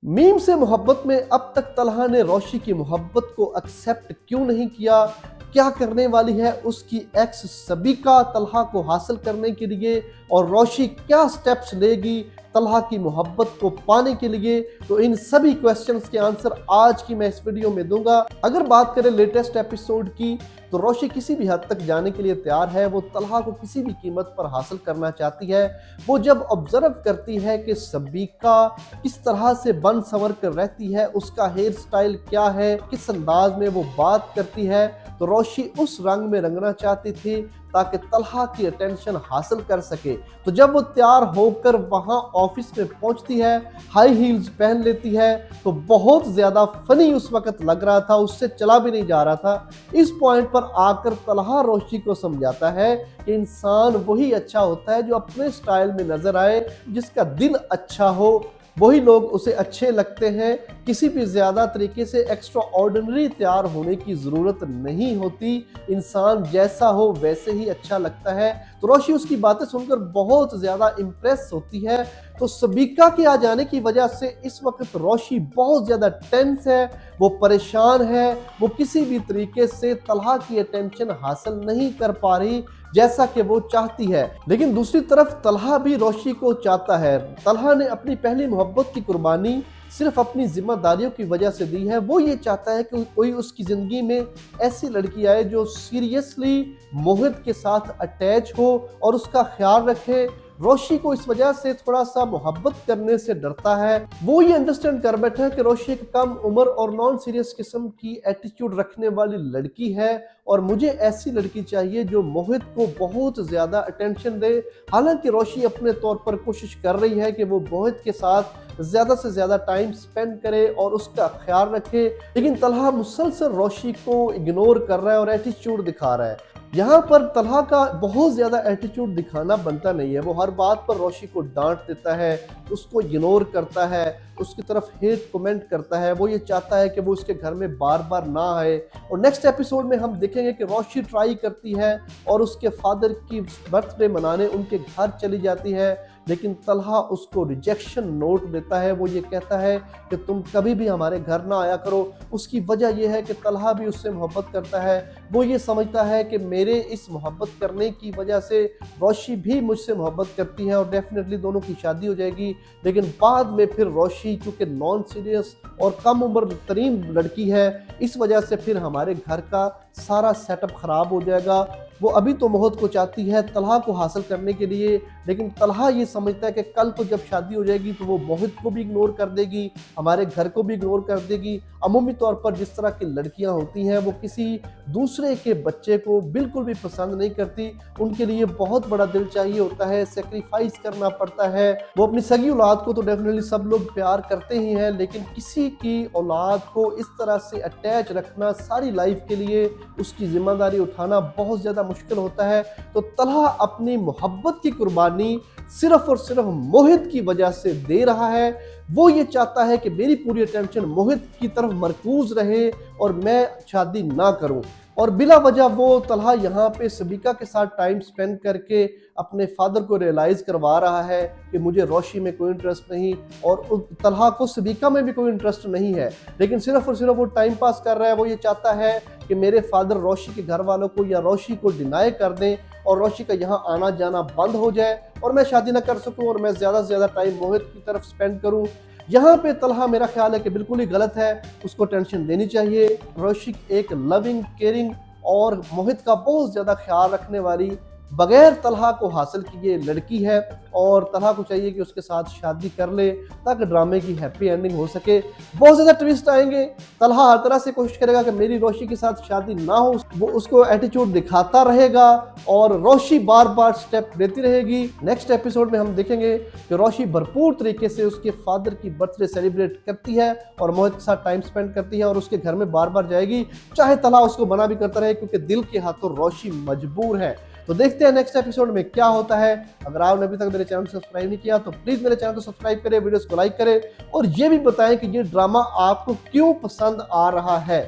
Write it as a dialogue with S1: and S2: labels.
S1: Meme से मोहब्बत में अब तक तलहा ने रोशी की मोहब्बत को एक्सेप्ट क्यों नहीं किया? क्या करने वाली है उसकी एक्स सबीका तलहा को हासिल करने के लिए, और रोशी क्या स्टेप्स लेगी तलहा की मोहब्बत को पाने के लिए? तो इन सभी क्वेश्चंस के आंसर आज की मैं इस वीडियो में दूंगा। अगर बात करें लेटेस्ट एपिसोड की, तो रोशी किसी भी हद तक जाने के लिए तैयार है। वो तलहा को किसी भी कीमत पर हासिल करना चाहती है। वो जब ऑब्जर्व करती है कि सबीका किस तरह से बन संवर कर रहती है, उसका हेयर स्टाइल क्या है, किस अंदाज में वो बात करती है, तो रोशी उस रंग में रंगना चाहती थी ताकि तलहा की अटेंशन हासिल कर सके। तो जब वो तैयार होकर वहां ऑफिस में पहुंचती है, हाई हील्स पहन लेती है, तो बहुत ज्यादा फनी उस वक्त लग रहा था, उससे चला भी नहीं जा रहा था। इस पॉइंट पर आकर तलहा रोशी को समझाता है कि इंसान वही अच्छा होता है जो अपने स्टाइल में नजर आए, जिसका दिल अच्छा हो, वही लोग उसे अच्छे लगते हैं। किसी भी ज्यादा तरीके से एक्स्ट्रा ऑर्डिनरी तैयार होने की जरूरत नहीं होती, इंसान जैसा हो वैसे ही अच्छा लगता है। तो रोशी उसकी बातें सुनकर बहुत ज्यादा इंप्रेस होती है। तो सबीका के आ जाने की वजह से इस वक्त रोशी बहुत ज्यादा टेंस है, वो परेशान है, वो किसी भी तरीके से तलहा की अटेंशन हासिल नहीं कर पा रही जैसा कि वो चाहती है। लेकिन दूसरी तरफ तलहा भी रोशी को चाहता है। तलहा ने अपनी पहली मोहब्बत की कुर्बानी सिर्फ अपनी जिम्मेदारियों की वजह से दी है। वो ये चाहता है कि कोई उसकी जिंदगी में ऐसी लड़की आए जो सीरियसली मोहित के साथ अटैच हो और उसका ख्याल रखे। रोशी को इस वजह से थोड़ा सा मोहब्बत करने से डरता है। वो ये अंडरस्टैंड कर बैठा है कि रोशी एक कम उम्र और नॉन सीरियस किस्म की एटीट्यूड रखने वाली लड़की है, और मुझे ऐसी लड़की चाहिए जो मोहित को बहुत ज्यादा अटेंशन दे। हालांकि रोशी अपने तौर पर कोशिश कर रही है कि वो मोहित के साथ ज्यादा से ज्यादा टाइम स्पेंड करे और उसका ख्याल रखे, लेकिन तलहा मुसलसल रोशी को इग्नोर कर रहा है और एटीट्यूड दिखा रहा है। यहाँ पर तलहा का बहुत ज्यादा एटीट्यूड दिखाना बनता नहीं है। वो हर बात पर रोशी को डांट देता है, उसको इग्नोर करता है, उसकी तरफ हेट कमेंट करता है। वो ये चाहता है कि वो उसके घर में बार बार ना आए। और नेक्स्ट एपिसोड में हम देखेंगे कि रोशी ट्राई करती है और उसके फादर की बर्थडे मनाने उनके घर चली जाती है, लेकिन तलहा उसको रिजेक्शन नोट देता है। वो ये कहता है कि तुम कभी भी हमारे घर ना आया करो। उसकी वजह यह है कि तलहा भी उससे मोहब्बत करता है। वो ये समझता है कि मेरे इस मोहब्बत करने की वजह से रोशी भी मुझसे मोहब्बत करती है और डेफिनेटली दोनों की शादी हो जाएगी। लेकिन बाद में फिर रोशी चूंकि नॉन सीरियस और कम उम्र तरीन लड़की है, इस वजह से फिर हमारे घर का सारा सेटअप खराब हो जाएगा। वो अभी तो मोहित को चाहती है तलहा को हासिल करने के लिए, लेकिन तलहा ये समझता है कि कल को जब शादी हो जाएगी तो वो मोहित को भी इग्नोर कर देगी, हमारे घर को भी इग्नोर कर देगी। अमूमी तौर पर जिस तरह की लड़कियां होती हैं, वो किसी दूसरे के बच्चे को बिल्कुल भी पसंद नहीं करती। उनके लिए बहुत बड़ा दिल चाहिए होता है, सेक्रीफाइस करना पड़ता है। वो अपनी सगी औलाद को तो डेफिनेटली सब लोग प्यार करते ही हैं, लेकिन किसी की औलाद को इस तरह से अटैच रखना सारी लाइफ के लिए, उसकी जिम्मेदारी उठाना बहुत ज्यादा मुश्किल होता है। तो तलहा अपनी मोहब्बत की कुर्बानी सिर्फ और सिर्फ मोहित की वजह से दे रहा है। वो ये चाहता है कि मेरी पूरी अटेंशन मोहित की तरफ मरकूज रहे और मैं शादी ना करूं। और बिला वजह वो तलहा यहाँ पे सबीका के साथ टाइम स्पेंड करके अपने फादर को रियलाइज करवा रहा है कि मुझे रोशी में कोई इंटरेस्ट नहीं, और तलहा को सबीका में भी कोई इंटरेस्ट नहीं है, लेकिन सिर्फ और सिर्फ वो टाइम पास कर रहा है। वो ये चाहता है कि मेरे फादर रोशी के घर वालों को या रोशी को डिनाई कर दें और रोशी का यहाँ आना जाना बंद हो जाए और मैं शादी ना कर सकूं और मैं ज्यादा से ज्यादा टाइम मोहित की तरफ स्पेंड करूं। यहाँ पे तलहा मेरा ख्याल है कि बिल्कुल ही गलत है, उसको टेंशन देनी चाहिए। रोशी एक लविंग, केयरिंग और मोहित का बहुत ज्यादा ख्याल रखने वाली, बगैर तलहा को हासिल किए लड़की है, और तलहा को चाहिए कि उसके साथ शादी कर ले ताकि ड्रामे की हैप्पी एंडिंग हो सके। बहुत ज्यादा ट्विस्ट आएंगे। तलहा हर तरह से कोशिश करेगा कि मेरी रोशी के साथ शादी ना हो, वो उसको एटीट्यूड दिखाता रहेगा और रोशी बार बार स्टेप लेती रहेगी। नेक्स्ट एपिसोड में हम देखेंगे कि रोशी भरपूर तरीके से उसके फादर की बर्थडे सेलिब्रेट करती है और मोहित के साथ टाइम स्पेंड करती है और उसके घर में बार बार जाएगी, चाहे तलहा उसको मना भी करता रहे, क्योंकि दिल के हाथों रोशी मजबूर है। तो देखते हैं नेक्स्ट एपिसोड में क्या होता है। अगर आपने अभी तक मेरे चैनल को सब्सक्राइब नहीं किया तो प्लीज मेरे चैनल को सब्सक्राइब करें, वीडियोस को लाइक करें और ये भी बताएं कि ये ड्रामा आपको क्यों पसंद आ रहा है।